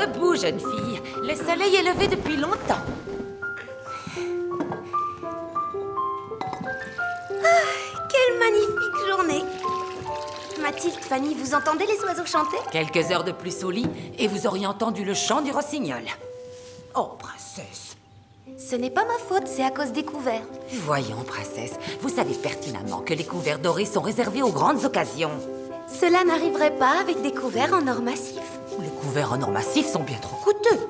Debout, jeune fille. Le soleil est levé depuis longtemps. Quelle magnifique journée! Mathilde, Fanny, vous entendez les oiseaux chanter? Quelques heures de plus au lit, et vous auriez entendu le chant du rossignol. Oh, princesse. Ce n'est pas ma faute, c'est à cause des couverts. Voyons, princesse, vous savez pertinemment que les couverts dorés sont réservés aux grandes occasions. Cela n'arriverait pas avec des couverts en or massif. Les couverts en or massif sont bien trop coûteux.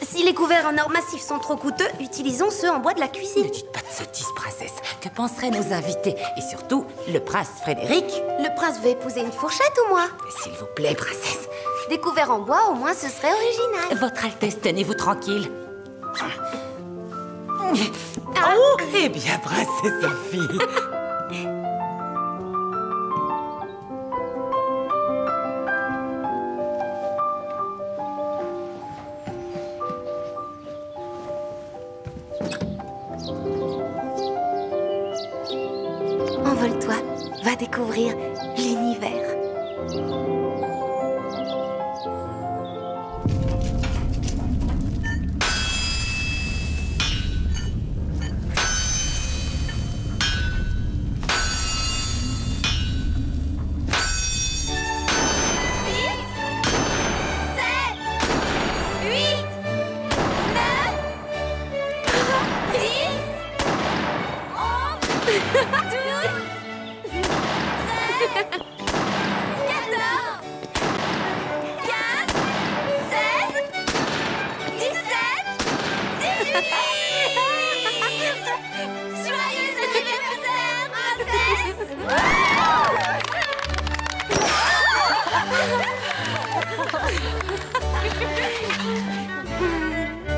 Si les couverts en or massif sont trop coûteux, utilisons ceux en bois de la cuisine. Ne dites pas de sottises, princesse. Que penseraient nos invités? Et surtout, le prince Frédéric? Le prince veut épouser une fourchette ou moi? S'il vous plaît, princesse. Des couverts en bois, au moins ce serait original. Votre Altesse, tenez-vous tranquille. Oh, eh bien, princesse Sophie. Envole-toi, va découvrir l'univers.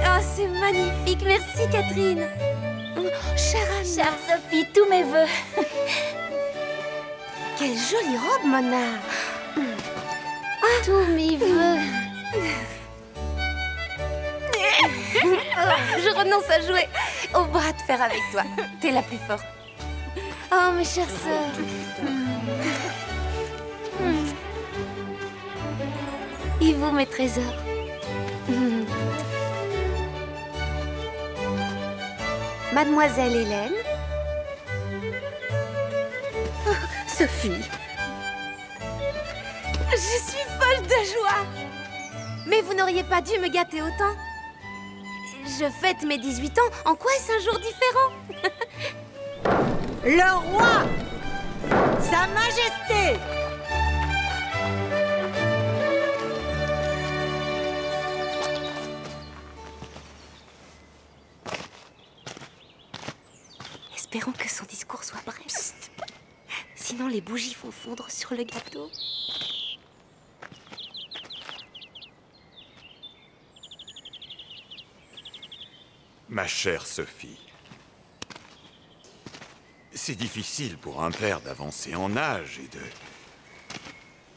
Oh, c'est magnifique, merci Catherine. Chère Anna. Chère Sophie, tous mes vœux. Quelle jolie robe, Mona. Tous mes vœux. Je renonce à jouer au bras de fer avec toi. T'es la plus forte. Oh, mes chères sœurs. Et vous, mes trésors. Mademoiselle Hélène. Oh, Sophie. Je suis folle de joie. Mais vous n'auriez pas dû me gâter autant. Je fête mes 18 ans. En quoi est-ce un jour différent? Le roi! Sa Majesté! Espérons que son discours soit bref. Psst. Sinon, les bougies vont fondre sur le gâteau. Ma chère Sophie, c'est difficile pour un père d'avancer en âge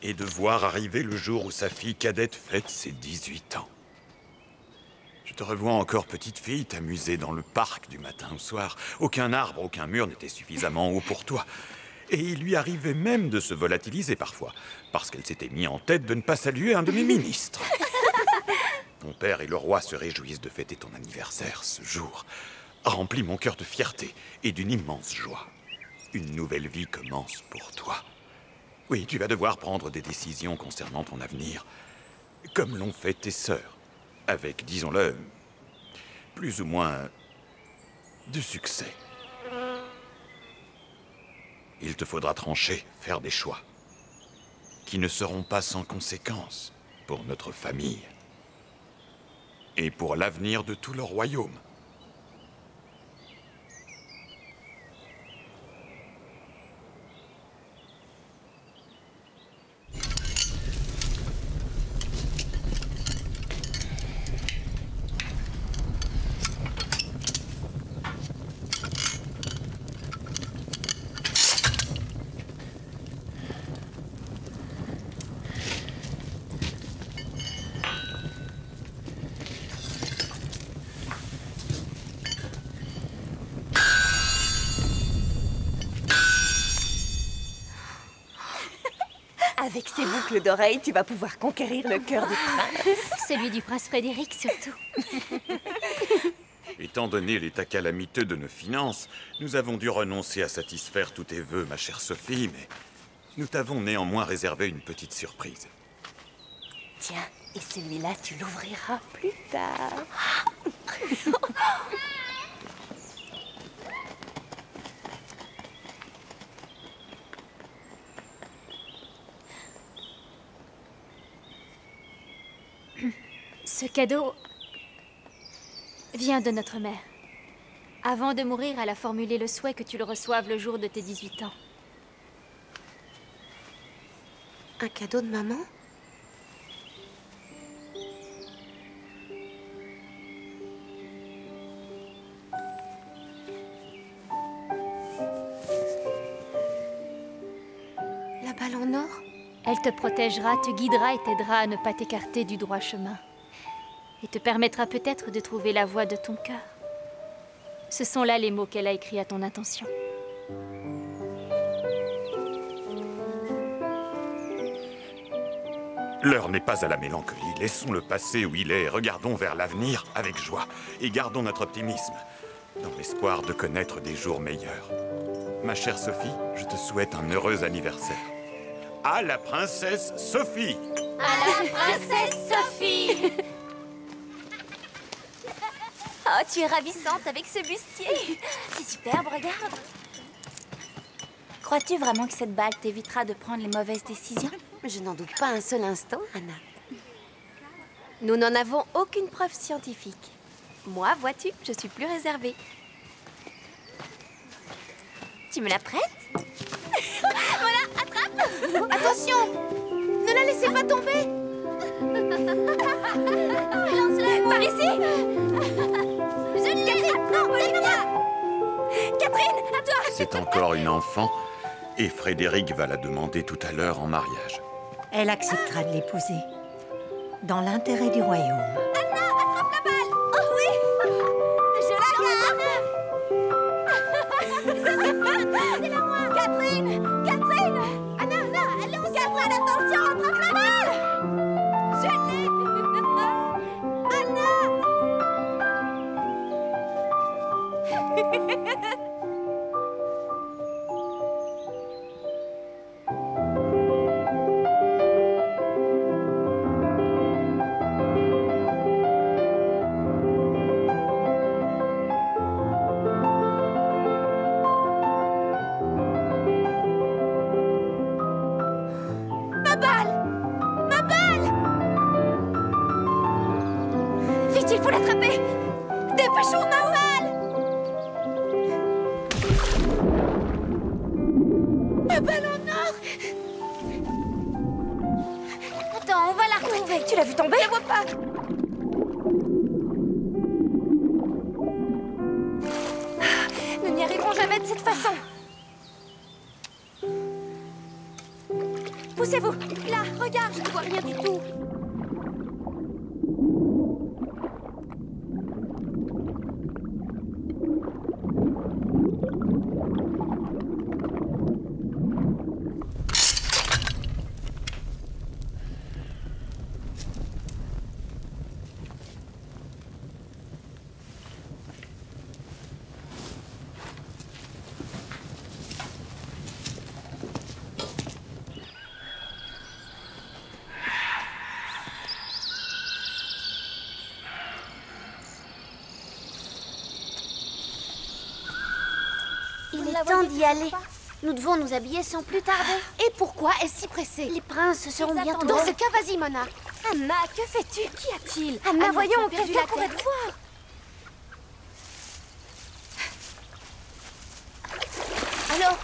et de voir arriver le jour où sa fille cadette fête ses 18 ans. Je te revois encore petite fille t'amuser dans le parc du matin au soir. Aucun arbre, aucun mur n'était suffisamment haut pour toi. Et il lui arrivait même de se volatiliser parfois, parce qu'elle s'était mis en tête de ne pas saluer un de mes ministres. Ton père et le roi se réjouissent de fêter ton anniversaire ce jour. Remplis mon cœur de fierté et d'une immense joie. Une nouvelle vie commence pour toi. Oui, tu vas devoir prendre des décisions concernant ton avenir, comme l'ont fait tes sœurs, avec, disons-le, plus ou moins de succès. Il te faudra trancher, faire des choix, qui ne seront pas sans conséquences pour notre famille et pour l'avenir de tout le royaume. Avec ces boucles d'oreilles, tu vas pouvoir conquérir le cœur des princes. Celui du prince Frédéric, surtout. Étant donné l'état calamiteux de nos finances, nous avons dû renoncer à satisfaire tous tes vœux, ma chère Sophie, mais nous t'avons néanmoins réservé une petite surprise. Tiens, et celui-là, tu l'ouvriras plus tard. Ce cadeau vient de notre mère. Avant de mourir, elle a formulé le souhait que tu le reçoives le jour de tes 18 ans. Un cadeau de maman? La balle en or? Elle te protégera, te guidera et t'aidera à ne pas t'écarter du droit chemin. Et te permettra peut-être de trouver la voie de ton cœur. Ce sont là les mots qu'elle a écrits à ton intention. L'heure n'est pas à la mélancolie. Laissons le passé où il est et regardons vers l'avenir avec joie. Et gardons notre optimisme, dans l'espoir de connaître des jours meilleurs. Ma chère Sophie, je te souhaite un heureux anniversaire. À la princesse Sophie! À la princesse Sophie! Oh, tu es ravissante avec ce bustier. C'est superbe, regarde. Crois-tu vraiment que cette bague t'évitera de prendre les mauvaises décisions? Je n'en doute pas un seul instant, Anna. Nous n'en avons aucune preuve scientifique. Moi, vois-tu, je suis plus réservée. Tu me la prêtes? Voilà, attrape! Attention! Ne la laissez pas tomber! Lance-la! Par ici! Catherine! Non, Olivia! Catherine, à toi! C'est encore une enfant, et Frédéric va la demander tout à l'heure en mariage. Elle acceptera de l'épouser. Dans l'intérêt du royaume. Anna, attrape la balle! Oh oui! Je la garde! Ça c'est fun! C'est à moi! Catherine! Catherine! Anna, Anna, allez, on Catherine, attention, attrape la balle! Je l'ai! Ma balle! Ma balle! Vite, il faut l'attraper! Dépêchons, ma balle! Ma balle en or! Attends, on va la retrouver. Tu l'as vu tomber? Je la vois pas. Nous n'y arriverons jamais de cette façon. Poussez-vous. Là, regarde, je ne vois rien du tout. Il est temps d'y aller. Nous devons nous habiller sans plus tarder. Et pourquoi est-ce si pressé? Les princes seront bientôt... Dans ce cas, vas-y, Mona. Anna, que fais-tu? Qu'y a-t-il? Anna, voyons, quelqu'un pourrait te voir. Alors?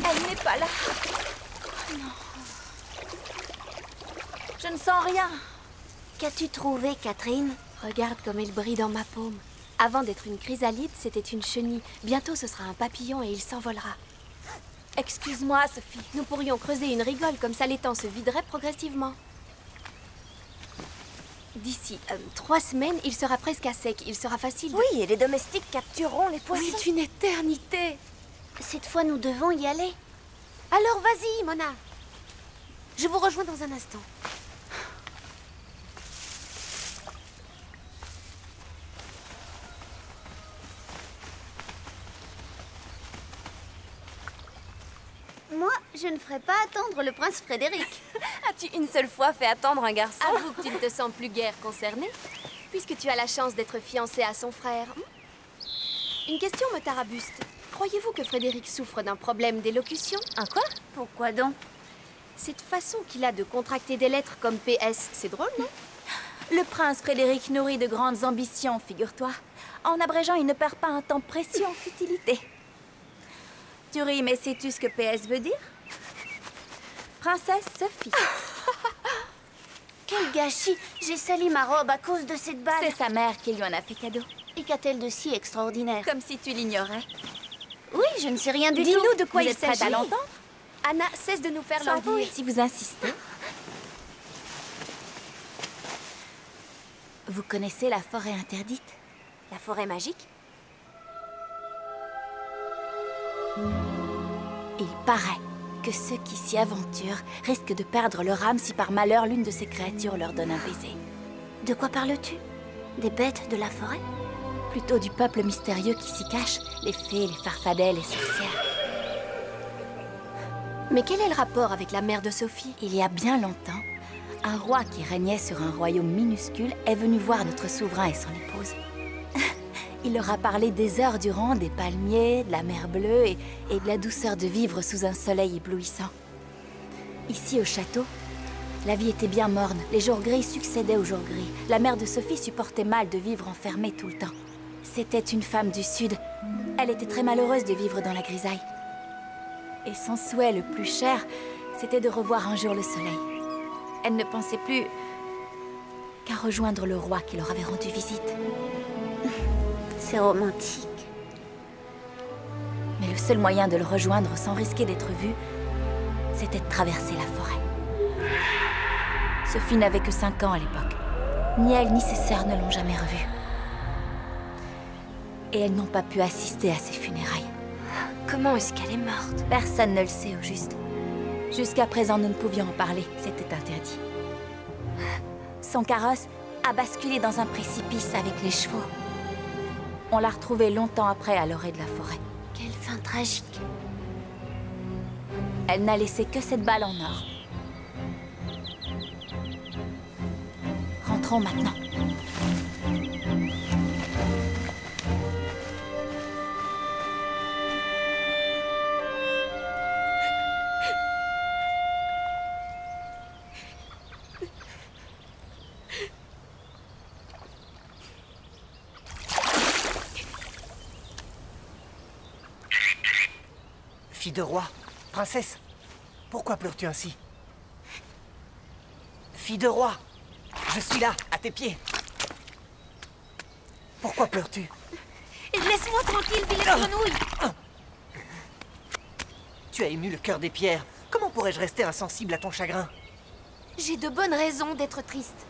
Elle n'est pas là. Oh non. Je ne sens rien. Qu'as-tu trouvé, Catherine? Regarde comme il brille dans ma paume. Avant d'être une chrysalide, c'était une chenille. Bientôt, ce sera un papillon et il s'envolera. Excuse-moi, Sophie. Nous pourrions creuser une rigole, comme ça l'étang se viderait progressivement. D'ici 3 semaines, il sera presque à sec. Il sera facile. Oui, et les domestiques captureront les poissons. C'est une éternité. Cette fois, nous devons y aller. Alors vas-y, Mona. Je vous rejoins dans un instant. Moi, je ne ferai pas attendre le prince Frédéric. As-tu une seule fois fait attendre un garçon? Avoue que tu ne te sens plus guère concernée, puisque tu as la chance d'être fiancée à son frère. Une question me tarabuste. Croyez-vous que Frédéric souffre d'un problème d'élocution? Un quoi? Pourquoi donc? Cette façon qu'il a de contracter des lettres comme PS, c'est drôle, non? Le prince Frédéric nourrit de grandes ambitions, figure-toi. En abrégeant, il ne perd pas un temps précieux en futilité. Tu ris, mais sais-tu ce que PS veut dire? Princesse Sophie. Quel gâchis! J'ai sali ma robe à cause de cette balle. C'est sa mère qui lui en a fait cadeau. Et qu'a-t-elle de si extraordinaire? Comme si tu l'ignorais. Oui, je ne sais rien du tout. Dis-nous de quoi Vous il êtes prête s'agit. à l'entendre? Anna, cesse de nous faire Sans languir. doute, si vous insistez. Vous connaissez la forêt interdite? La forêt magique? Il paraît que ceux qui s'y aventurent risquent de perdre leur âme si par malheur l'une de ces créatures leur donne un baiser. De quoi parles-tu? Des bêtes de la forêt? Plutôt du peuple mystérieux qui s'y cache, les fées, les farfadets, les sorcières. Mais quel est le rapport avec la mère de Sophie? Il y a bien longtemps, un roi qui régnait sur un royaume minuscule est venu voir notre souverain et son épouse. Il leur a parlé des heures durant des palmiers, de la mer bleue et de la douceur de vivre sous un soleil éblouissant. Ici, au château, la vie était bien morne. Les jours gris succédaient aux jours gris. La mère de Sophie supportait mal de vivre enfermée tout le temps. C'était une femme du Sud. Elle était très malheureuse de vivre dans la grisaille. Et son souhait le plus cher, c'était de revoir un jour le soleil. Elle ne pensait plus qu'à rejoindre le roi qui leur avait rendu visite. C'est romantique. Mais le seul moyen de le rejoindre sans risquer d'être vue, c'était de traverser la forêt. Sophie n'avait que 5 ans à l'époque. Ni elle ni ses sœurs ne l'ont jamais revue. Et elles n'ont pas pu assister à ses funérailles. Comment est-ce qu'elle est morte? Personne ne le sait au juste. Jusqu'à présent, nous ne pouvions en parler. C'était interdit. Son carrosse a basculé dans un précipice avec les chevaux. On l'a retrouvée longtemps après à l'orée de la forêt. Quelle fin tragique. Elle n'a laissé que cette balle en or. Rentrons maintenant. Fille de roi, princesse, pourquoi pleures-tu ainsi? Fille de roi, je suis là, à tes pieds. Pourquoi pleures-tu? Laisse-moi tranquille, vilaine grenouille! Tu as ému le cœur des pierres. Comment pourrais-je rester insensible à ton chagrin? J'ai de bonnes raisons d'être triste.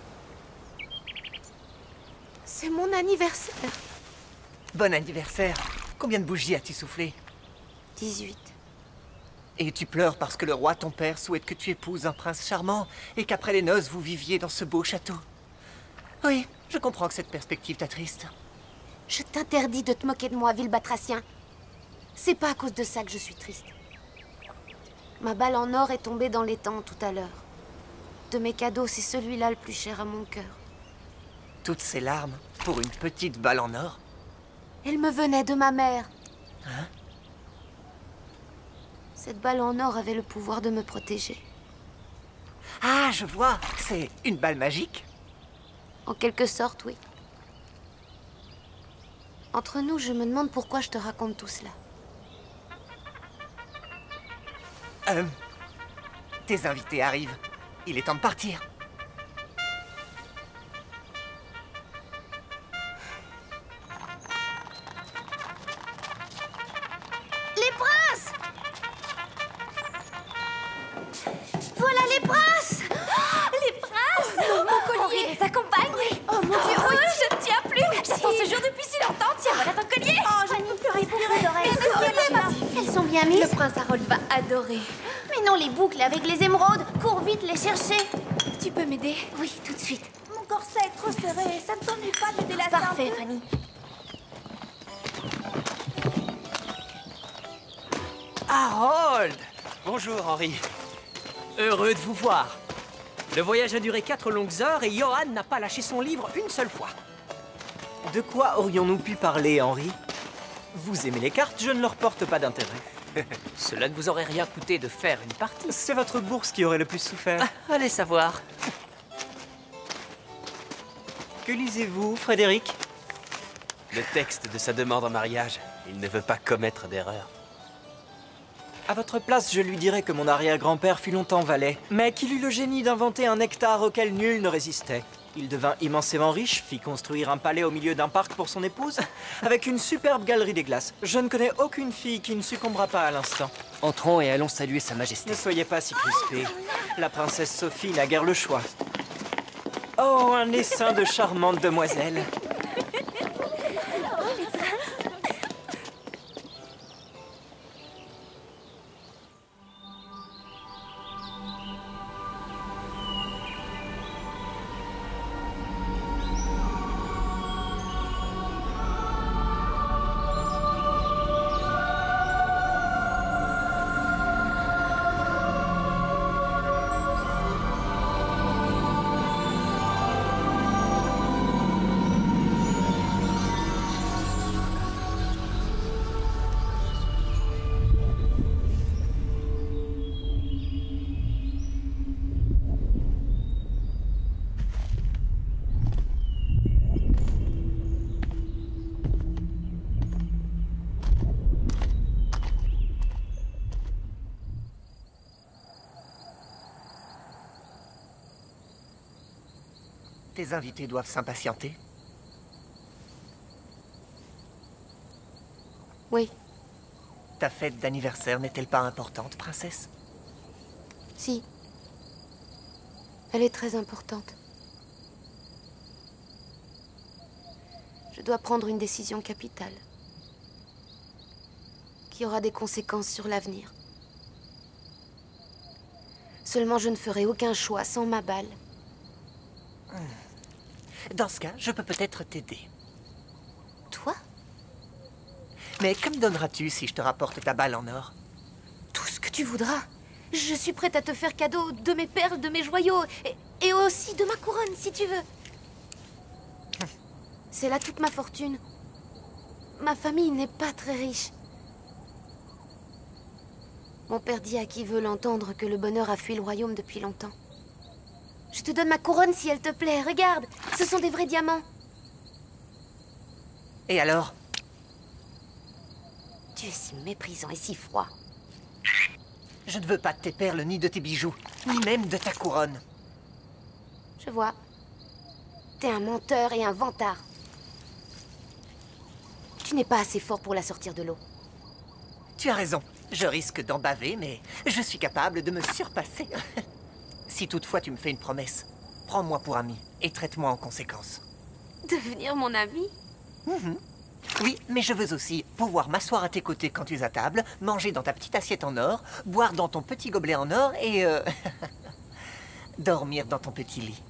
C'est mon anniversaire. Bon anniversaire. Combien de bougies as-tu soufflé? 18. Et tu pleures parce que le roi, ton père, souhaite que tu épouses un prince charmant et qu'après les noces, vous viviez dans ce beau château. Oui, je comprends que cette perspective t'attriste. Je t'interdis de te moquer de moi, vil batracien. C'est pas à cause de ça que je suis triste. Ma balle en or est tombée dans l'étang tout à l'heure. De mes cadeaux, c'est celui-là le plus cher à mon cœur. Toutes ces larmes pour une petite balle en or? Elle me venait de ma mère. Hein? Cette balle en or avait le pouvoir de me protéger. Ah, je vois. C'est une balle magique? En quelque sorte, oui. Entre nous, je me demande pourquoi je te raconte tout cela. Tes invités arrivent. Il est temps de partir. Les princes! Voilà les princes! Les princes! Mon collier les accompagne! Oui. Oh mon Dieu, oui. Je ne tiens plus! J'attends ce jour depuis si longtemps! Tiens, voilà ton collier! Oh, je n'y peux respirer d'oreille. Elles sont bien mises? Le prince Harold va adorer. Mais non, les boucles avec les émeraudes. Cours vite les chercher. Tu peux m'aider? Oui, tout de suite. Mon corset est trop serré. Ça ne t'ennuie pas de délasser un peu? Parfait, Fanny. Harold! Bonjour, Henri. Heureux de vous voir. Le voyage a duré 4 longues heures et Johan n'a pas lâché son livre une seule fois. De quoi aurions-nous pu parler, Henri? Vous aimez les cartes, je ne leur porte pas d'intérêt. Cela ne vous aurait rien coûté de faire une partie. C'est votre bourse qui aurait le plus souffert. Ah, allez savoir. Que lisez-vous, Frédéric? Le texte de sa demande en mariage. Il ne veut pas commettre d'erreur. À votre place, je lui dirais que mon arrière-grand-père fut longtemps valet, mais qu'il eut le génie d'inventer un nectar auquel nul ne résistait. Il devint immensément riche, fit construire un palais au milieu d'un parc pour son épouse, avec une superbe galerie des glaces. Je ne connais aucune fille qui ne succombera pas à l'instant. Entrons et allons saluer sa majesté. Ne soyez pas si crispés. La princesse Sophie n'a guère le choix. Oh, un essaim de charmantes demoiselles. Tes invités doivent s'impatienter. Oui, Ta fête d'anniversaire n'est-elle pas importante, princesse? si. Elle est très importante. Je dois prendre une décision capitale qui aura des conséquences sur l'avenir. Seulement, je ne ferai aucun choix sans ma balle. Dans ce cas, je peux peut-être t'aider. Toi? Mais que me donneras-tu si je te rapporte ta balle en or? Tout ce que tu voudras. Je suis prête à te faire cadeau de mes perles, de mes joyaux, et aussi de ma couronne, si tu veux. C'est là toute ma fortune. Ma famille n'est pas très riche. Mon père dit à qui veut l'entendre que le bonheur a fui le royaume depuis longtemps. Je te donne ma couronne si elle te plaît. Regarde, ce sont des vrais diamants. Et alors? Tu es si méprisant et si froid. Je ne veux pas de tes perles, ni de tes bijoux, ni même de ta couronne. Je vois. T'es un menteur et un vantard. Tu n'es pas assez fort pour la sortir de l'eau. Tu as raison. Je risque d'en baver, mais je suis capable de me surpasser. Si toutefois tu me fais une promesse, prends-moi pour ami et traite-moi en conséquence. Devenir mon ami? Oui, mais je veux aussi pouvoir m'asseoir à tes côtés quand tu es à table, manger dans ta petite assiette en or, boire dans ton petit gobelet en or et... dormir dans ton petit lit.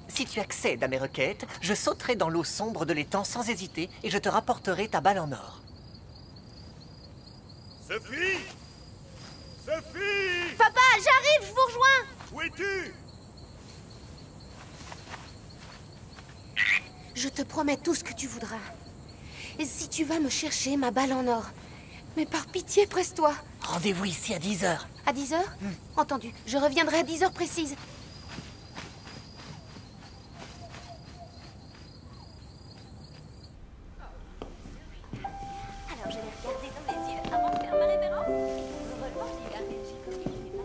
Si tu accèdes à mes requêtes, je sauterai dans l'eau sombre de l'étang sans hésiter et je te rapporterai ta balle en or. Sophie! Sophie! Papa, j'arrive, je vous rejoins! Où es-tu? Je te promets tout ce que tu voudras. Et si tu vas me chercher ma balle en or. Mais par pitié, presse-toi. Rendez-vous ici à 10 h. À 10 h? Entendu. Je reviendrai à 10 h précises. Alors, je l'ai regardé dans les yeux avant de faire ma révérence. Heureusement, j'ai eu la régie comme il n'est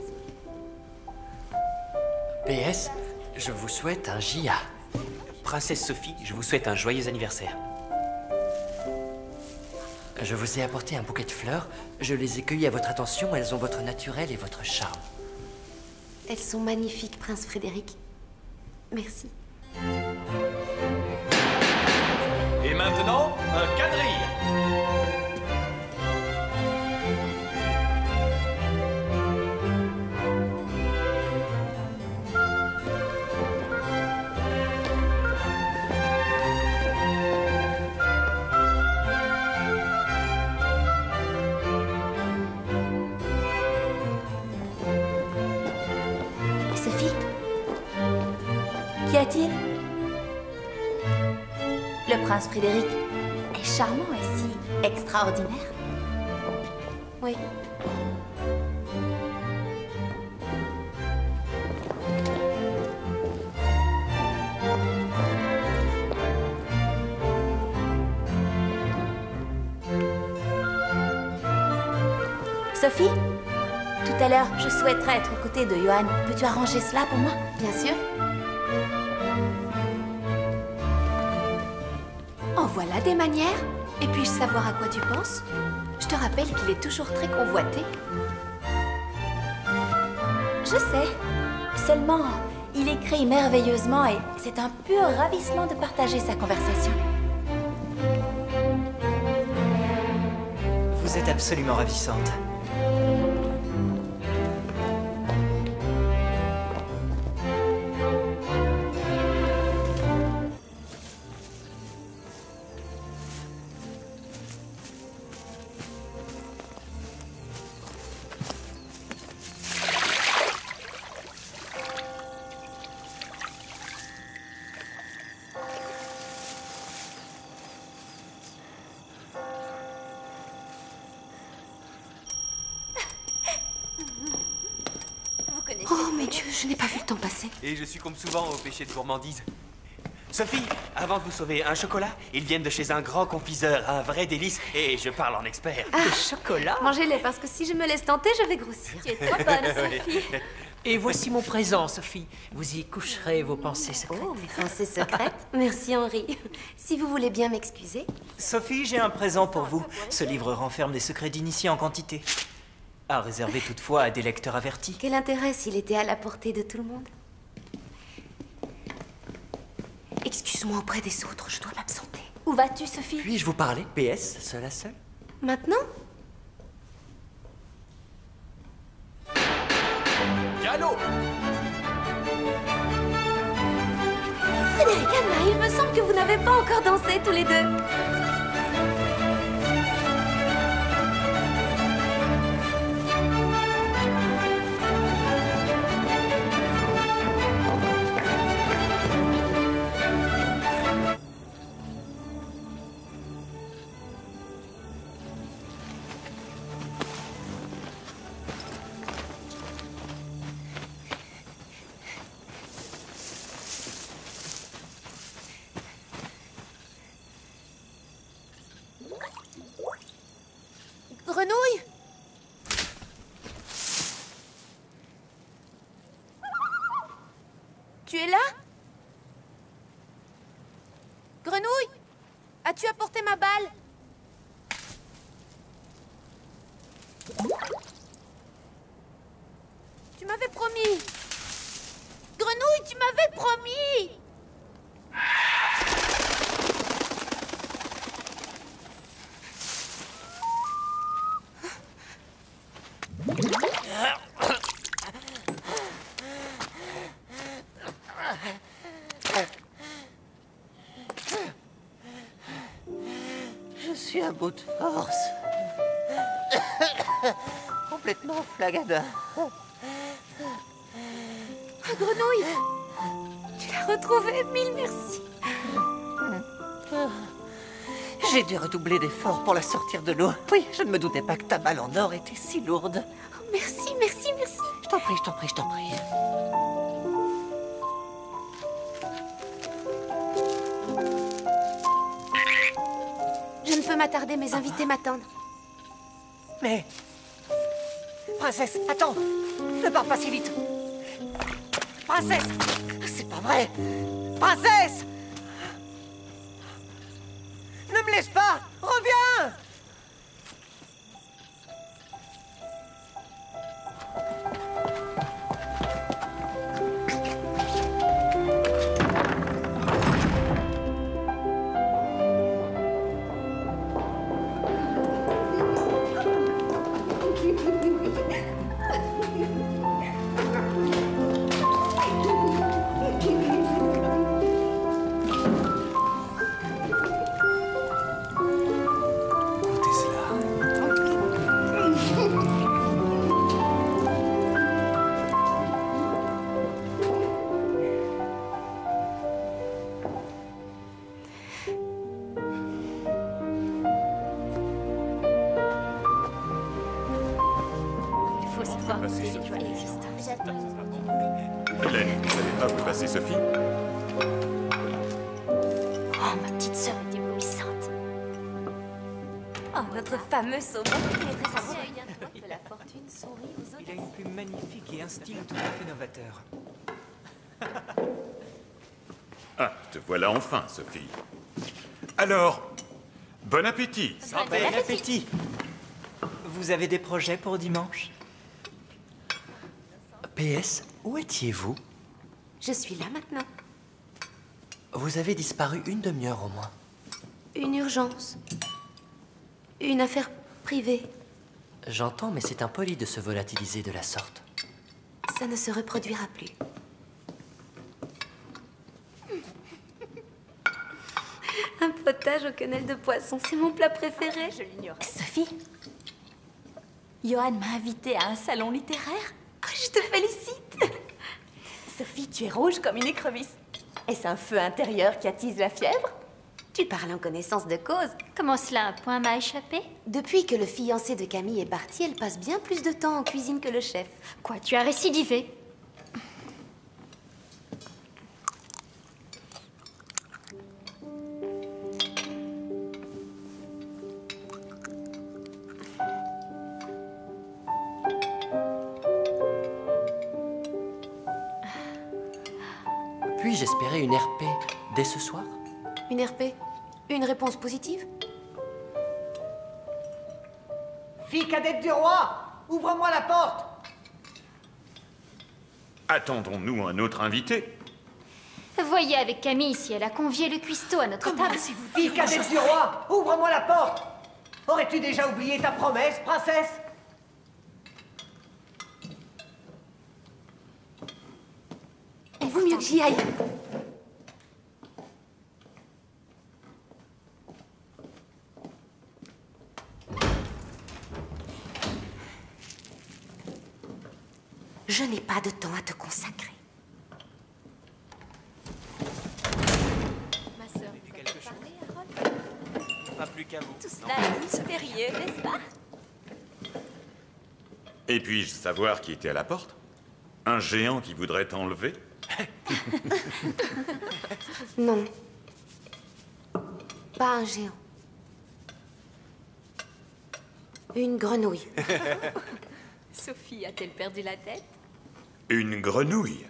pas PS, je vous souhaite un J.A. Princesse Sophie, je vous souhaite un joyeux anniversaire. Je vous ai apporté un bouquet de fleurs. Je les ai cueillies à votre attention. Elles ont votre naturel et votre charme. Elles sont magnifiques, Prince Frédéric. Merci. Et maintenant, un quadrille. Le prince Frédéric est charmant et si extraordinaire. Oui. Sophie, tout à l'heure, je souhaiterais être aux côtés de Johan. Peux-tu arranger cela pour moi? Bien sûr. En voilà des manières. Et puis-je savoir à quoi tu penses? Je te rappelle qu'il est toujours très convoité. Je sais. Seulement, il écrit merveilleusement et c'est un pur ravissement de partager sa conversation. Vous êtes absolument ravissante. Oh, mes dieux, je n'ai pas vu le temps passer. Et je succombe souvent au péché de gourmandise. Sophie, avant de vous sauver, un chocolat? Ils viennent de chez un grand confiseur, un vrai délice, et je parle en expert. Ah, Chocolat? mangez-les, parce que si je me laisse tenter, je vais grossir. Tu es trop bonne, Sophie. Et voici mon présent, Sophie. Vous y coucherez vos pensées secrètes. Oh, mes pensées secrètes. Merci, Henri. Si vous voulez bien m'excuser. Sophie, j'ai un présent pour vous. Ce livre renferme des secrets d'initiés en quantité. À réserver toutefois à des lecteurs avertis. Quel intérêt s'il était à la portée de tout le monde? Excuse-moi auprès des autres, je dois m'absenter. Où vas-tu, Sophie? Puis-je vous parler? PS, seul à seul? Maintenant? Galop! Frédéric, Anna, il me semble que vous n'avez pas encore dansé tous les deux. Grenouille? Tu es là? Grenouille? As-tu apporté ma balle? Tu m'avais promis. Grenouille, tu m'avais promis. Je suis à bout de force. Complètement flagada. Grenouille! Tu l'as retrouvée, mille merci. J'ai dû redoubler d'efforts pour la sortir de l'eau. Oui, je ne me doutais pas que ta balle en or était si lourde. Oh, merci, merci, merci. Je t'en prie, je t'en prie, je t'en prie. Je ne peux m'attarder, mes invités m'attendent. Mais... Princesse, attends! Ne pars pas si vite! Princesse! C'est pas vrai! Princesse! Ne me laisse pas! Reviens! passer Sophie. Hélène, vous n'allez pas vous passer Sophie? Oh, ma petite sœur est éblouissante. Oh, notre fameux saumon. Il est très savoureux. Que la fortune sourit aux Il a une plume magnifique et un style tout à fait novateur. Ah, te voilà enfin, Sophie. Alors, bon appétit. Bon appétit. Vous avez des projets pour dimanche? PS, où étiez-vous? Je suis là maintenant. Vous avez disparu une demi-heure au moins. Une urgence. Une affaire privée. J'entends, mais c'est impoli de se volatiliser de la sorte. Ça ne se reproduira plus. Un potage aux quenelles de poisson, c'est mon plat préféré. Je l'ignore. Sophie, Johan m'a invitée à un salon littéraire. Oh, je te félicite. Sophie, tu es rouge comme une écrevisse. Est-ce un feu intérieur qui attise la fièvre? Tu parles en connaissance de cause. Comment cela, un point m'a échappé? Depuis que le fiancé de Camille est parti, elle passe bien plus de temps en cuisine que le chef. Quoi, tu as récidivé? Puis-je espérer une RP dès ce soir? Une RP? Une réponse positive? Fille cadette du roi, ouvre-moi la porte! Attendons-nous un autre invité? Voyez avec Camille si elle a convié le cuistot à notre table. Fille cadette du roi, ouvre-moi la porte! Aurais-tu déjà oublié ta promesse, princesse? Il vaut mieux que j'y aille. Je n'ai pas de temps à te consacrer. Ma sœur, vous avez parlé, Harold? Pas plus qu'à vous. Tout cela est mystérieux, n'est-ce pas? Et puis-je savoir qui était à la porte? Un géant qui voudrait t'enlever? Non. Pas un géant. Une grenouille. Sophie a-t-elle perdu la tête? Une grenouille?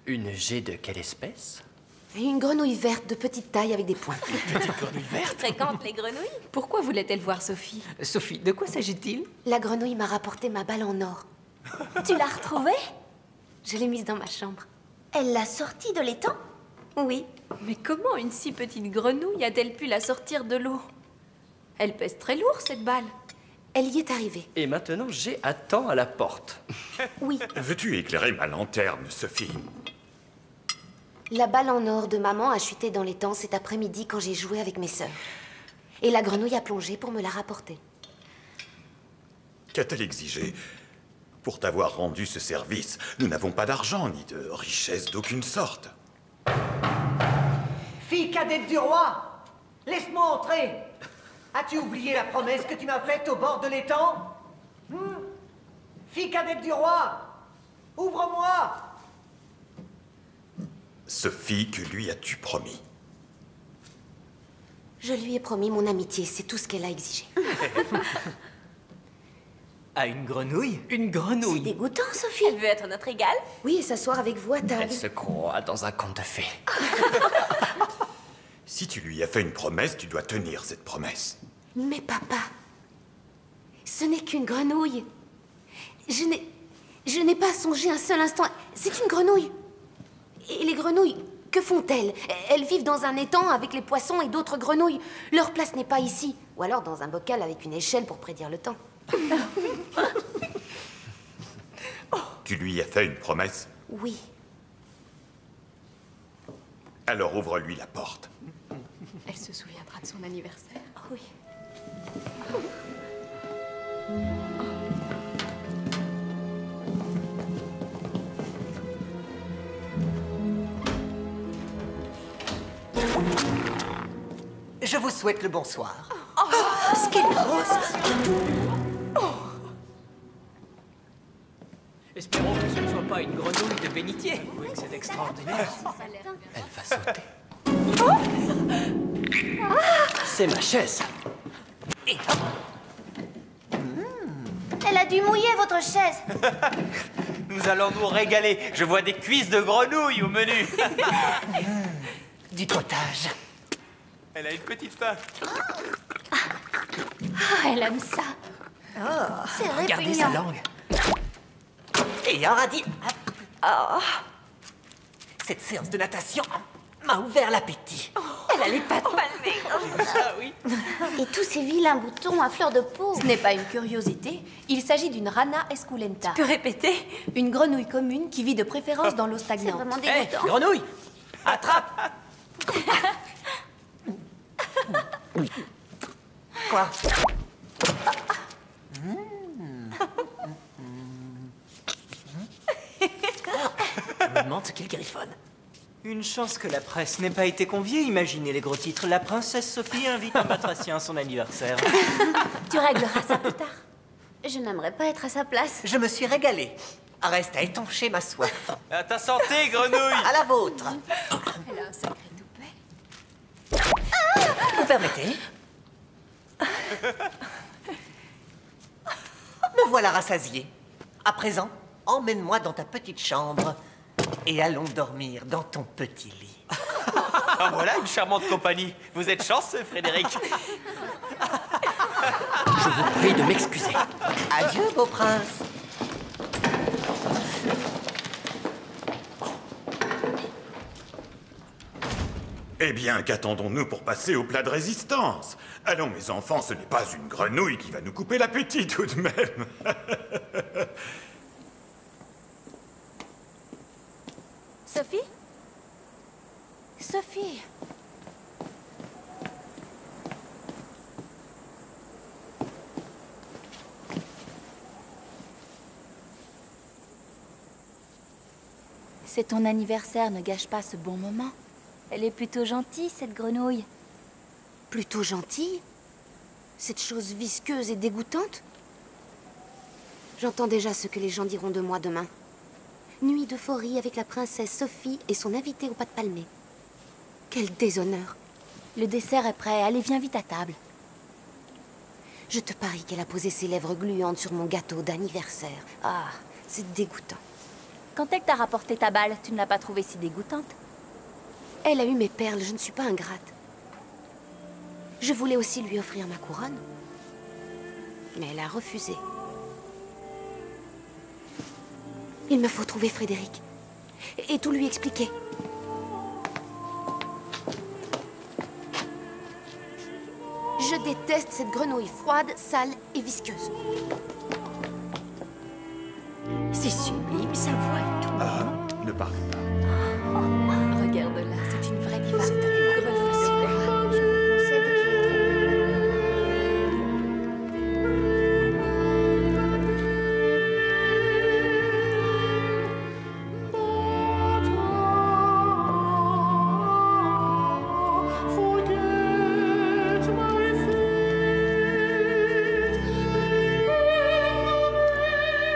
Une G de quelle espèce? Une grenouille verte de petite taille avec des points. Petite grenouille verte? Fréquente les grenouilles? Pourquoi voulait-elle voir Sophie? Sophie, de quoi s'agit-il? La grenouille m'a rapporté ma balle en or. Tu l'as retrouvée? Je l'ai mise dans ma chambre. Elle l'a sortie de l'étang? Oui. Mais comment une si petite grenouille a-t-elle pu la sortir de l'eau? Elle pèse très lourd, cette balle. Elle y est arrivée. Et maintenant, G attend à la porte. Oui. Veux-tu éclairer ma lanterne, Sophie? La balle en or de maman a chuté dans l'étang cet après-midi quand j'ai joué avec mes sœurs. Et la grenouille a plongé pour me la rapporter. Qu'a-t-elle exigé pour t'avoir rendu ce service? Nous n'avons pas d'argent ni de richesse d'aucune sorte. Fille cadette du roi, laisse-moi entrer! As-tu oublié la promesse que tu m'as faite au bord de l'étang? Fille cadette du roi, ouvre-moi! Sophie, que lui as-tu promis? Je lui ai promis mon amitié, c'est tout ce qu'elle a exigé. À une grenouille? Une C'est grenouille? dégoûtant, Sophie. Elle veut être notre égale? Oui, et s'asseoir avec vous à table. Elle se croit dans un conte de fées. Si tu lui as fait une promesse, tu dois tenir cette promesse. Mais papa, ce n'est qu'une grenouille. Je n'ai pas songé un seul instant. C'est une grenouille. Et les grenouilles, que font-elles? Elles vivent dans un étang avec les poissons et d'autres grenouilles. Leur place n'est pas ici. Ou alors dans un bocal avec une échelle pour prédire le temps. Tu lui as fait une promesse? Oui. Alors ouvre-lui la porte. Elle se souviendra de son anniversaire. Oui. Je vous souhaite le bonsoir. Espérons que ce ne soit pas une grenouille de bénitier. Oui, que c'est extraordinaire. Elle va sauter. C'est ma chaise. Et hop. Elle a dû mouiller votre chaise. Nous allons nous régaler. Je vois des cuisses de grenouille au menu. Du potage. Elle a une petite faim. Ah, elle aime ça. C'est Regardez sa répugnant. langue. Et il aura dit... Oh. Cette séance de natation m'a ouvert l'appétit. Elle a les pattes palmées. Ah oui. Et tous ces vilains boutons à fleur de peau. Ce n'est pas une curiosité, il s'agit d'une rana esculenta. Tu peux répéter? Une grenouille commune qui vit de préférence dans l'eau C'est stagnante. vraiment Hé, dégoûtant. grenouille! Attrape! Quoi? Je me demande ce qu'il griffonne. Une chance que la presse n'ait pas été conviée. Imaginez les gros titres. La princesse Sophie invite un batracien à son anniversaire. Tu régleras ça plus tard. Je n'aimerais pas être à sa place. Je me suis régalé. Reste à étancher ma soif. À ta santé, grenouille. À la vôtre. Elle a un sacré toupet. Vous permettez? Me voilà rassasié. À présent, emmène-moi dans ta petite chambre et allons dormir dans ton petit lit. Ah, voilà une charmante compagnie. Vous êtes chanceux, Frédéric. Je vous prie de m'excuser. Adieu, beau prince. Eh bien, qu'attendons-nous pour passer au plat de résistance? Allons, mes enfants, ce n'est pas une grenouille qui va nous couper l'appétit, tout de même. Sophie? Sophie? C'est ton anniversaire, ne gâche pas ce bon moment. Elle est plutôt gentille, cette grenouille. Plutôt gentille? Cette chose visqueuse et dégoûtante? J'entends déjà ce que les gens diront de moi demain. Nuit d'euphorie avec la princesse Sophie et son invité aux pattes palmées. Quel déshonneur. Le dessert est prêt, allez, viens vite à table. Je te parie qu'elle a posé ses lèvres gluantes sur mon gâteau d'anniversaire. Ah, c'est dégoûtant. Quand elle t'a rapporté ta balle, tu ne l'as pas trouvée si dégoûtante? Elle a eu mes perles, je ne suis pas ingrate. Je voulais aussi lui offrir ma couronne. Mais elle a refusé. Il me faut trouver Frédéric. Et tout lui expliquer. Je déteste cette grenouille froide, sale et visqueuse. C'est sublime, sa voix est tout. Ah, ne parlez pas. Regarde-la, c'est une vraie diva. Je vous concède qu'il est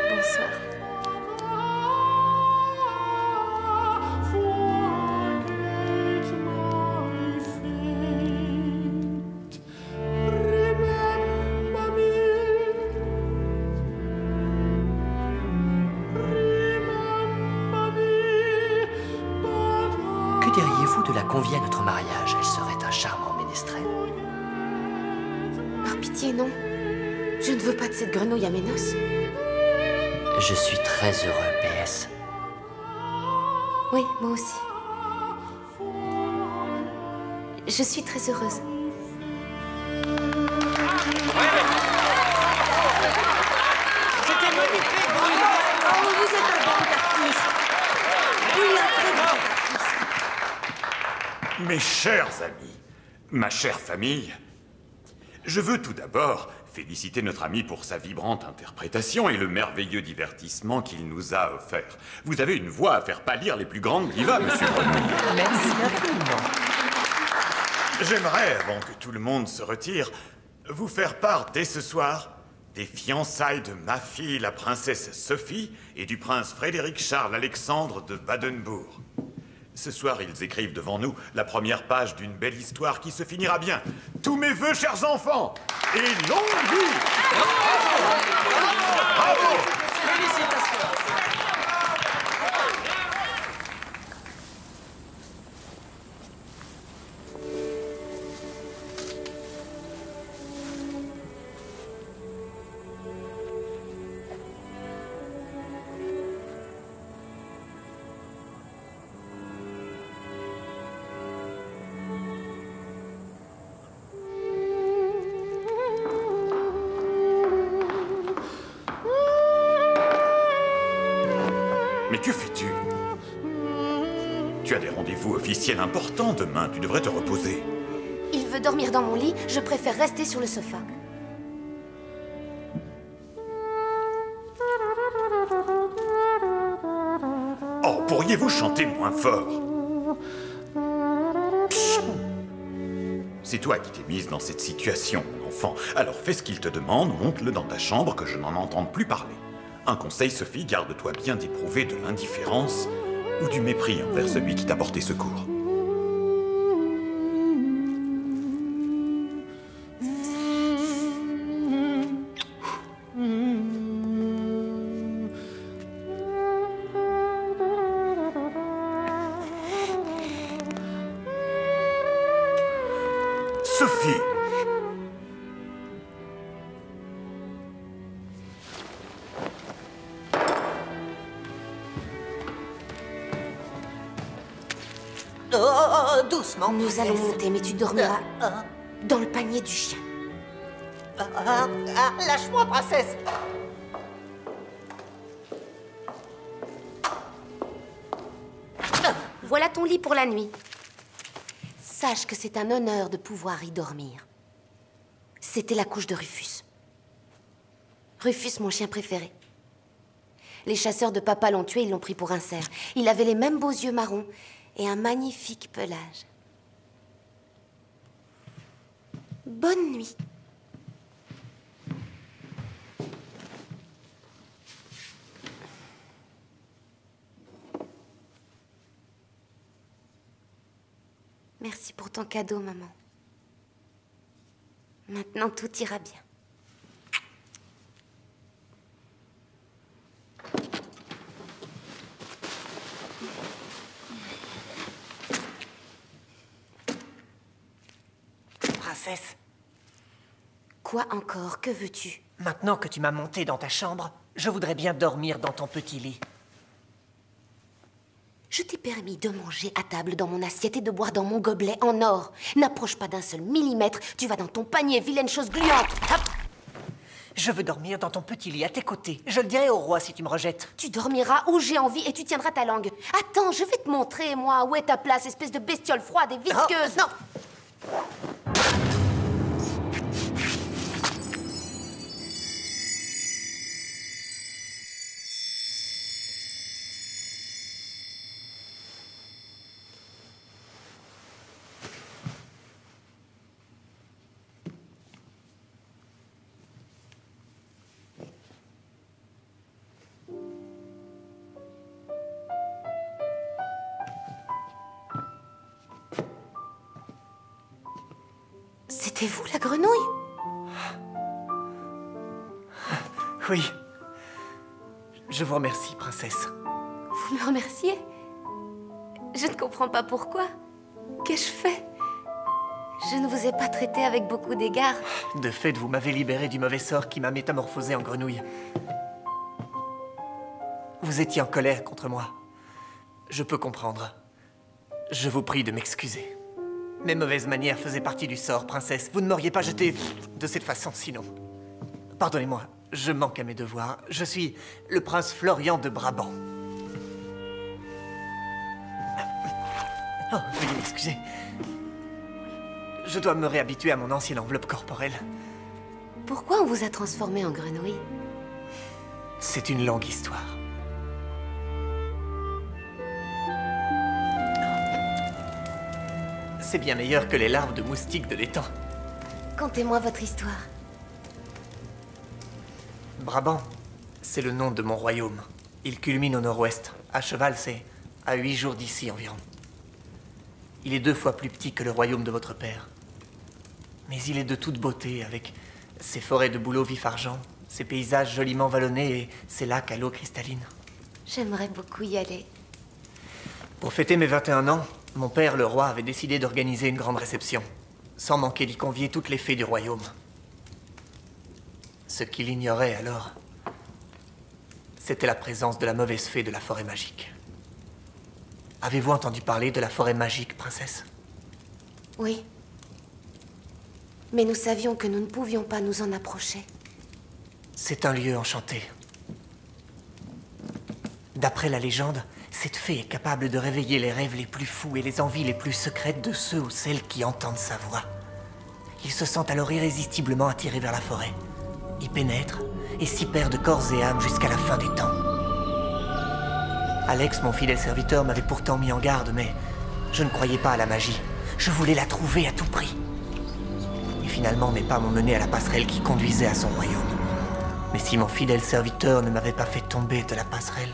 Bonsoir. Que diriez-vous de la convier à notre mariage? Elle serait un charmant ménestrel. Par pitié, non. Je ne veux pas de cette grenouille à mes noces. Je suis très heureux, PS. Oui, moi aussi. Je suis très heureuse. C'était magnifique, Bruno. Oh, vous êtes un bon artiste. Oui, un très bon artiste. Mes chers amis, ma chère famille, je veux tout d'abord féliciter notre ami pour sa vibrante interprétation et le merveilleux divertissement qu'il nous a offert. Vous avez une voix à faire pâlir les plus grandes divas, monsieur Renaud. Merci infiniment. J'aimerais, avant que tout le monde se retire, vous faire part dès ce soir des fiançailles de ma fille, la princesse Sophie, et du prince Frédéric Charles Alexandre de Badenbourg. Ce soir, ils écrivent devant nous la première page d'une belle histoire qui se finira bien. Tous mes vœux, chers enfants, et longue vie! Bravo! Félicitations! Mais que fais-tu? Tu as des rendez-vous officiels importants demain, tu devrais te reposer. Il veut dormir dans mon lit, je préfère rester sur le sofa. Oh, pourriez-vous chanter moins fort? C'est toi qui t'es mise dans cette situation, mon enfant. Alors fais ce qu'il te demande, monte-le dans ta chambre, que je n'en entende plus parler. Un conseil, Sophie, garde-toi bien d'éprouver de l'indifférence ou du mépris envers celui qui t'a porté secours. Sophie! Oh, doucement. Nous allons monter, mais tu dormiras dans le panier du chien. Lâche-moi, princesse. Voilà ton lit pour la nuit. Sache que c'est un honneur de pouvoir y dormir. C'était la couche de Rufus. Rufus, mon chien préféré. Les chasseurs de papa l'ont tué, ils l'ont pris pour un cerf. Il avait les mêmes beaux yeux marrons et un magnifique pelage. Bonne nuit. Merci pour ton cadeau, maman. Maintenant, tout ira bien. Princesse, Quoi encore? Que veux-tu? maintenant que tu m'as monté dans ta chambre, je voudrais bien dormir dans ton petit lit. Je t'ai permis de manger à table dans mon assiette et de boire dans mon gobelet en or. N'approche pas d'un seul millimètre. Tu vas dans ton panier, vilaine chose gluante. Hop! Je veux dormir dans ton petit lit à tes côtés. Je le dirai au roi si tu me rejettes. Tu dormiras où j'ai envie et tu tiendras ta langue. Attends, je vais te montrer, moi, où est ta place, espèce de bestiole froide et visqueuse. Non. C'était vous, la grenouille? Oui. Je vous remercie, princesse. Vous me remerciez? Je ne comprends pas pourquoi. Qu'ai-je fait? Je ne vous ai pas traité avec beaucoup d'égard. De fait, vous m'avez libéré du mauvais sort qui m'a métamorphosé en grenouille. Vous étiez en colère contre moi. Je peux comprendre. Je vous prie de m'excuser. Mes mauvaises manières faisaient partie du sort, princesse. Vous ne m'auriez pas jeté de cette façon, sinon. Pardonnez-moi, je manque à mes devoirs. Je suis le prince Florian de Brabant. Oh, veuillez m'excuser. Je dois me réhabituer à mon ancienne enveloppe corporelle. Pourquoi on vous a transformé en grenouille? C'est une longue histoire. C'est bien meilleur que les larves de moustiques de l'étang. Contez-moi votre histoire. Brabant, c'est le nom de mon royaume. Il culmine au nord-ouest. À cheval, c'est à 8 jours d'ici environ. Il est 2 fois plus petit que le royaume de votre père. Mais il est de toute beauté, avec ses forêts de bouleaux vif-argent, ses paysages joliment vallonnés et ses lacs à l'eau cristalline. J'aimerais beaucoup y aller. Pour fêter mes 21 ans, mon père, le roi, avait décidé d'organiser une grande réception, sans manquer d'y convier toutes les fées du royaume. Ce qu'il ignorait alors, c'était la présence de la mauvaise fée de la forêt magique. Avez-vous entendu parler de la forêt magique, princesse? Oui. Mais nous savions que nous ne pouvions pas nous en approcher. C'est un lieu enchanté. D'après la légende, cette fée est capable de réveiller les rêves les plus fous et les envies les plus secrètes de ceux ou celles qui entendent sa voix. Ils se sentent alors irrésistiblement attirés vers la forêt, y pénètrent et s'y perdent corps et âme jusqu'à la fin des temps. Alex, mon fidèle serviteur, m'avait pourtant mis en garde, mais je ne croyais pas à la magie. Je voulais la trouver à tout prix. Et finalement, mes pas m'ont mené à la passerelle qui conduisait à son royaume. Mais si mon fidèle serviteur ne m'avait pas fait tomber de la passerelle,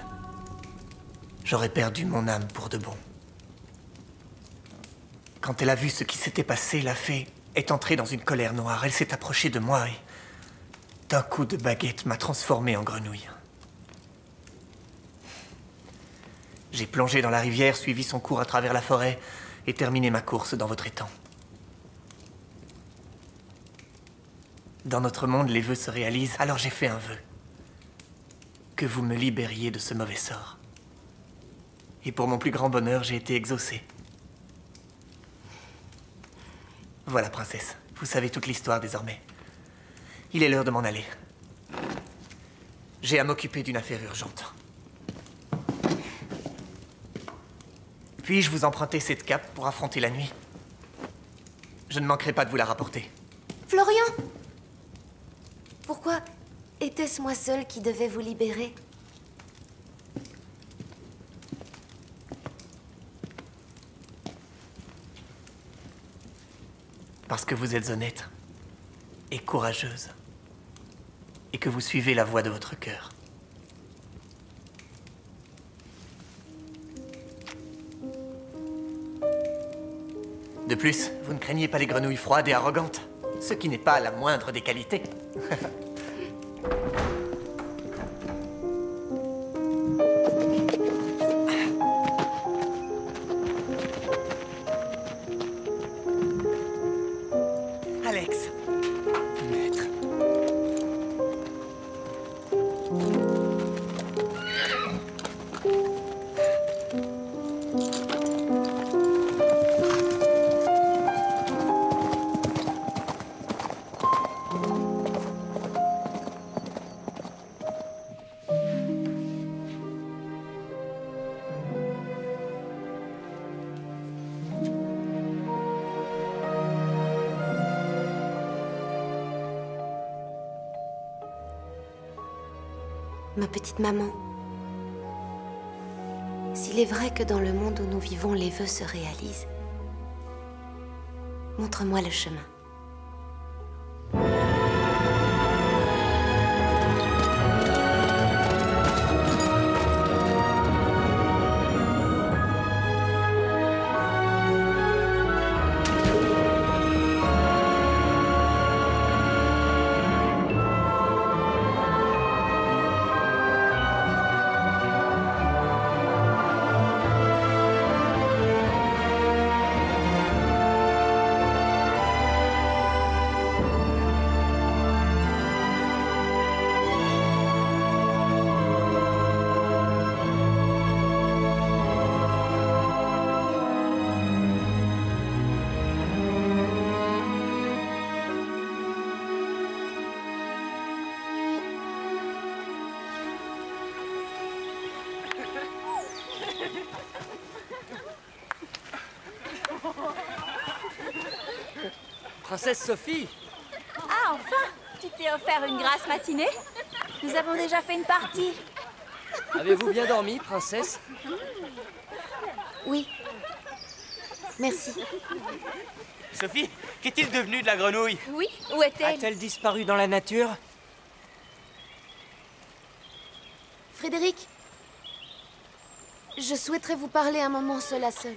j'aurais perdu mon âme pour de bon. Quand elle a vu ce qui s'était passé, la fée est entrée dans une colère noire. Elle s'est approchée de moi et, d'un coup de baguette, m'a transformé en grenouille. J'ai plongé dans la rivière, suivi son cours à travers la forêt et terminé ma course dans votre étang. Dans notre monde, les vœux se réalisent, alors j'ai fait un vœu. Que vous me libériez de ce mauvais sort. Et pour mon plus grand bonheur, j'ai été exaucé. Voilà, princesse. Vous savez toute l'histoire désormais. Il est l'heure de m'en aller. J'ai à m'occuper d'une affaire urgente. Puis-je vous emprunter cette cape pour affronter la nuit? Je ne manquerai pas de vous la rapporter. Florian! Pourquoi était-ce moi seule qui devais vous libérer? Parce que vous êtes honnête et courageuse. Et que vous suivez la voie de votre cœur. De plus, vous ne craignez pas les grenouilles froides et arrogantes, ce qui n'est pas la moindre des qualités. Alex, maître. Ma petite maman, s'il est vrai que dans le monde où nous vivons, les vœux se réalisent, montre-moi le chemin. Princesse Sophie! Ah, enfin! Tu t'es offert une grasse matinée? Nous avons déjà fait une partie. Avez-vous bien dormi, princesse? Oui. Merci. Sophie, qu'est-il devenu de la grenouille? Oui, où est-elle? A-t-elle disparu dans la nature? Frédéric, je souhaiterais vous parler un moment seul à seul.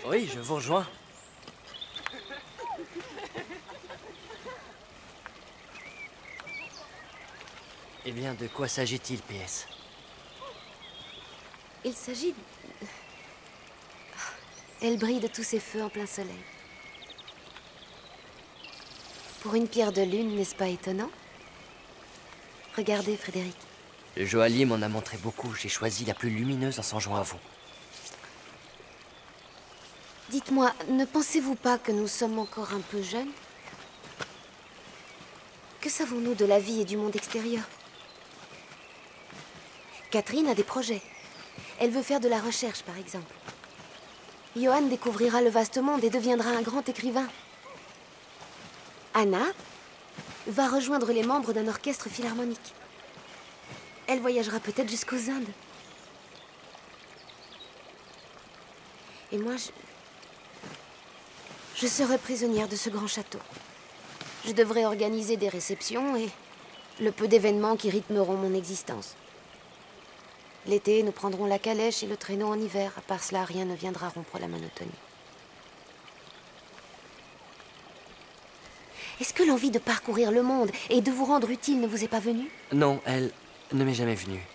Oui, je vous rejoins. Eh bien, de quoi s'agit-il, PS? Il s'agit... Elle brille de tous ses feux en plein soleil. Pour une pierre de lune, n'est-ce pas étonnant? Regardez, Frédéric. Le joaillier m'en a montré beaucoup. J'ai choisi la plus lumineuse en songeant à vous. Dites-moi, ne pensez-vous pas que nous sommes encore un peu jeunes? Que savons-nous de la vie et du monde extérieur? Catherine a des projets. Elle veut faire de la recherche, par exemple. Johan découvrira le vaste monde et deviendra un grand écrivain. Anna va rejoindre les membres d'un orchestre philharmonique. Elle voyagera peut-être jusqu'aux Indes. Et moi, je serai prisonnière de ce grand château. Je devrais organiser des réceptions et le peu d'événements qui rythmeront mon existence. L'été, nous prendrons la calèche et le traîneau en hiver. À part cela, rien ne viendra rompre la monotonie. Est-ce que l'envie de parcourir le monde et de vous rendre utile ne vous est pas venue? Non, elle ne m'est jamais venue.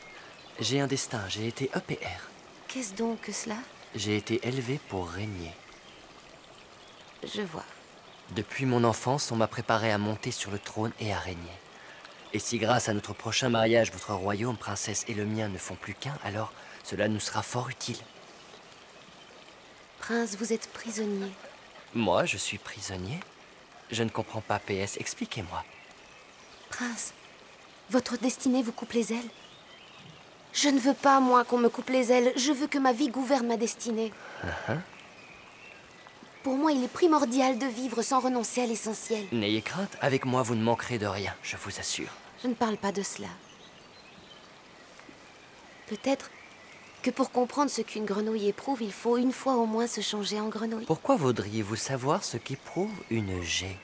J'ai un destin, j'ai été EPR. Qu'est-ce donc que cela? J'ai été élevé pour régner. Je vois. Depuis mon enfance, on m'a préparé à monter sur le trône et à régner. Et si grâce à notre prochain mariage, votre royaume, princesse, et le mien ne font plus qu'un, alors cela nous sera fort utile. Prince, vous êtes prisonnier. Moi, je suis prisonnier? Je ne comprends pas, PS, expliquez-moi. Prince, votre destinée vous coupe les ailes? Je ne veux pas, moi, qu'on me coupe les ailes. Je veux que ma vie gouverne ma destinée. Pour moi, il est primordial de vivre sans renoncer à l'essentiel. N'ayez crainte, avec moi, vous ne manquerez de rien, je vous assure. Je ne parle pas de cela. Peut-être que pour comprendre ce qu'une grenouille éprouve, il faut une fois au moins se changer en grenouille. Pourquoi voudriez-vous savoir ce qu'éprouve une geie?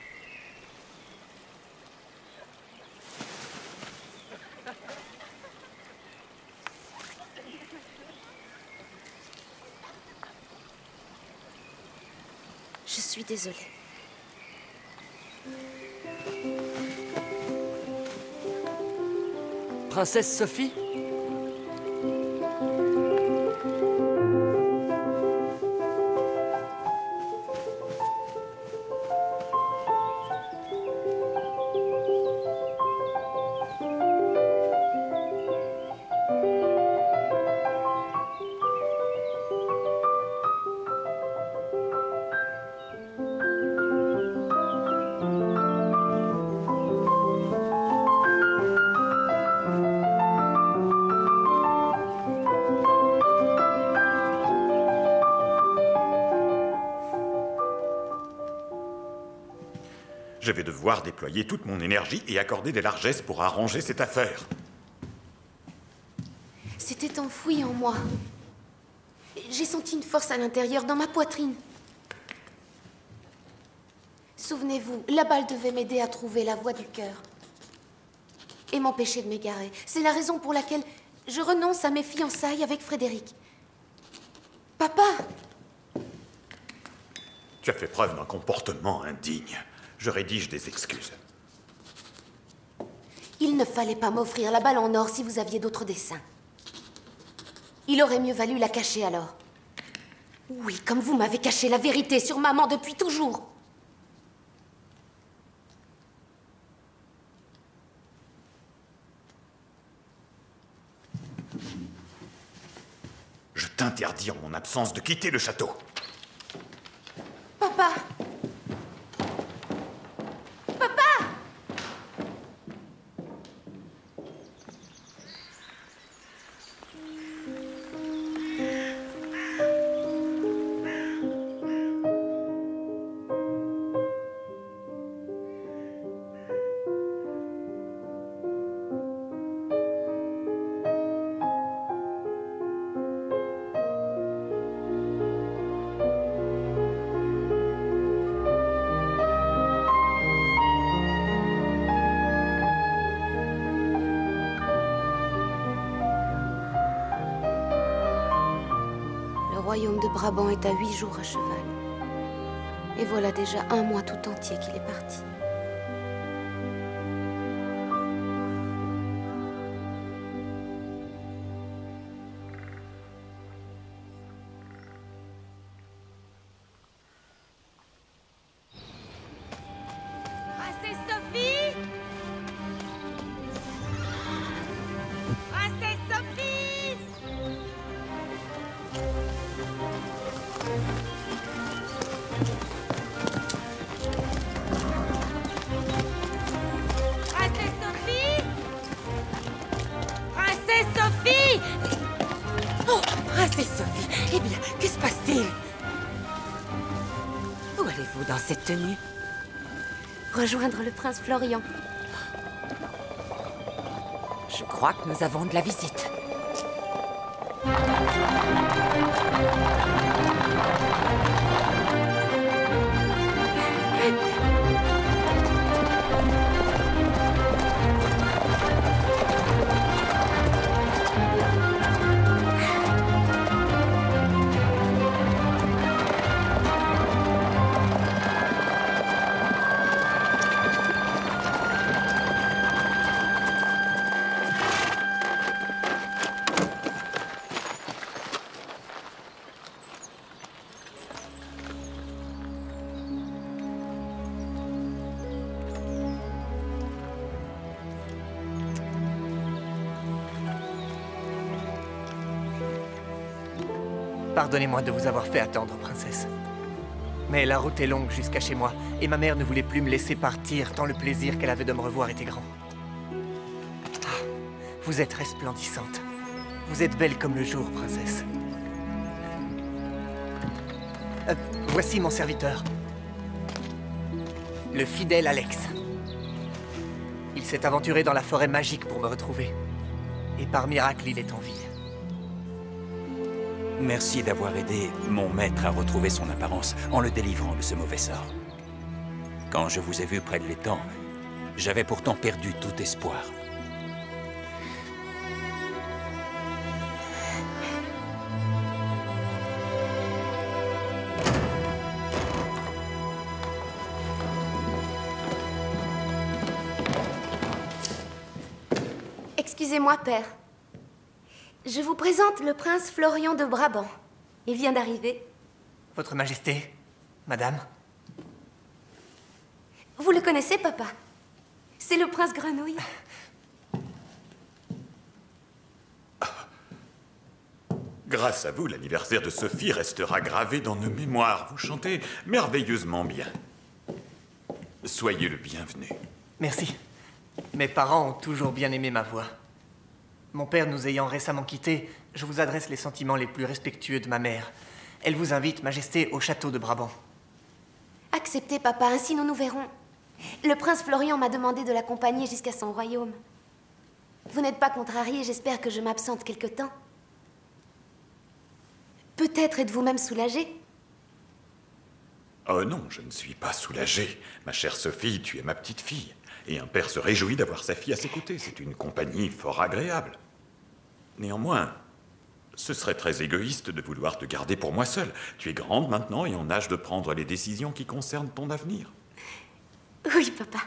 Je suis désolée. Princesse Sophie? Je vais devoir déployer toute mon énergie et accorder des largesses pour arranger cette affaire. C'était enfoui en moi. J'ai senti une force à l'intérieur, dans ma poitrine. Souvenez-vous, la balle devait m'aider à trouver la voie du cœur. Et m'empêcher de m'égarer. C'est la raison pour laquelle je renonce à mes fiançailles avec Frédéric. Papa! Tu as fait preuve d'un comportement indigne. Je rédige des excuses. Il ne fallait pas m'offrir la balle en or si vous aviez d'autres desseins. Il aurait mieux valu la cacher alors. Oui, comme vous m'avez caché la vérité sur maman depuis toujours. Je t'interdis en mon absence de quitter le château. Papa! royaume de Brabant est à 8 jours à cheval. Et voilà déjà 1 mois tout entier qu'il est parti. Princesse Sophie! Princesse Sophie! Princesse Sophie! Princesse Sophie! Oh, Princesse Sophie! Eh bien, que se passe-t-il? Où allez-vous dans cette tenue? Rejoindre le prince Florian. Je crois que nous avons de la visite. Pardonnez-moi de vous avoir fait attendre, princesse. Mais la route est longue jusqu'à chez moi, et ma mère ne voulait plus me laisser partir tant le plaisir qu'elle avait de me revoir était grand. Ah, vous êtes resplendissante. Vous êtes belle comme le jour, princesse. Voici mon serviteur. Le fidèle Alex. Il s'est aventuré dans la forêt magique pour me retrouver. Et par miracle, il est en vie. Merci d'avoir aidé mon maître à retrouver son apparence en le délivrant de ce mauvais sort. Quand je vous ai vu près de l'étang, j'avais pourtant perdu tout espoir. Excusez-moi, père. Je vous présente le prince Florian de Brabant. Il vient d'arriver. Votre Majesté, madame. Vous le connaissez, papa? C'est le prince Grenouille. Grâce à vous, l'anniversaire de Sophie restera gravé dans nos mémoires. Vous chantez merveilleusement bien. Soyez le bienvenu. Merci. Mes parents ont toujours bien aimé ma voix. Mon père nous ayant récemment quittés, je vous adresse les sentiments les plus respectueux de ma mère. Elle vous invite, Majesté, au château de Brabant. Acceptez, papa, ainsi nous nous verrons. Le prince Florian m'a demandé de l'accompagner jusqu'à son royaume. Vous n'êtes pas contrarié, j'espère que je m'absente quelque temps. Peut-être êtes-vous même soulagé? Oh non, je ne suis pas soulagé. Ma chère Sophie, tu es ma petite fille. Et un père se réjouit d'avoir sa fille à ses côtés. C'est une compagnie fort agréable. Néanmoins, ce serait très égoïste de vouloir te garder pour moi seule. Tu es grande maintenant et en âge de prendre les décisions qui concernent ton avenir. Oui, papa.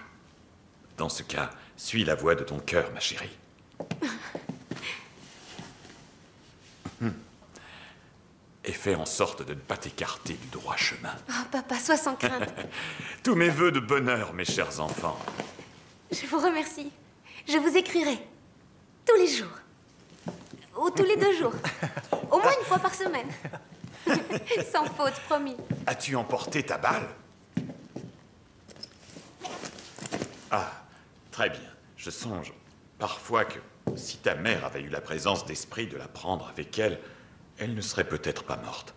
Dans ce cas, suis la voix de ton cœur, ma chérie. Et fais en sorte de ne pas t'écarter du droit chemin. Oh, papa, sois sans crainte. Tous mes vœux de bonheur, mes chers enfants. Je vous remercie. Je vous écrirai. Tous les jours. Ou tous les 2 jours. Au moins 1 fois par semaine. Sans faute, promis. As-tu emporté ta balle? Ah, très bien. Je songe parfois que si ta mère avait eu la présence d'esprit de la prendre avec elle, elle ne serait peut-être pas morte.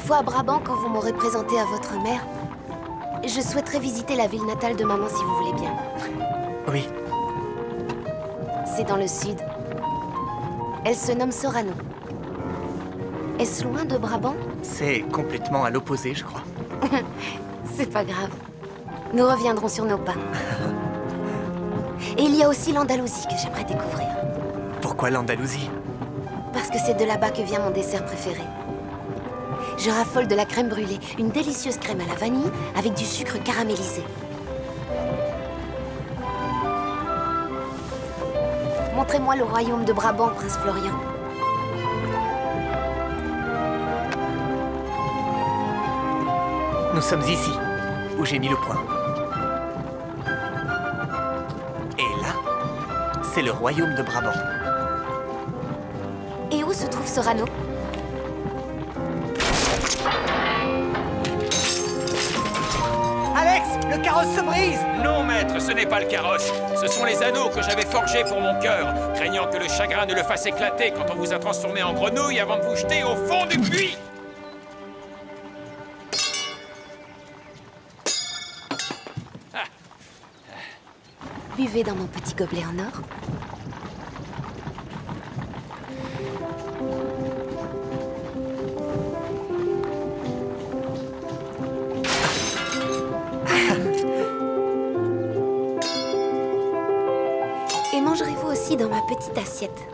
fois à Brabant quand vous m'aurez présenté à votre mère. Je souhaiterais visiter la ville natale de maman si vous voulez bien. Oui. C'est dans le sud. Elle se nomme Sorano. Est-ce loin de Brabant? C'est complètement à l'opposé, je crois. C'est pas grave. Nous reviendrons sur nos pas. Et il y a aussi l'Andalousie que j'aimerais découvrir. Pourquoi l'Andalousie? Parce que c'est de là-bas que vient mon dessert préféré. Je raffole de la crème brûlée, une délicieuse crème à la vanille avec du sucre caramélisé. Montrez-moi le royaume de Brabant, prince Florian. Nous sommes ici, où j'ai mis le point. Et là, c'est le royaume de Brabant. Et où se trouve Sorano? Alex, le carrosse se brise! Non, maître, ce n'est pas le carrosse. Ce sont les anneaux que j'avais forgés pour mon cœur, craignant que le chagrin ne le fasse éclater quand on vous a transformé en grenouille avant de vous jeter au fond du puits. Buvez dans mon petit gobelet en or. Et mangerez-vous aussi dans ma petite assiette.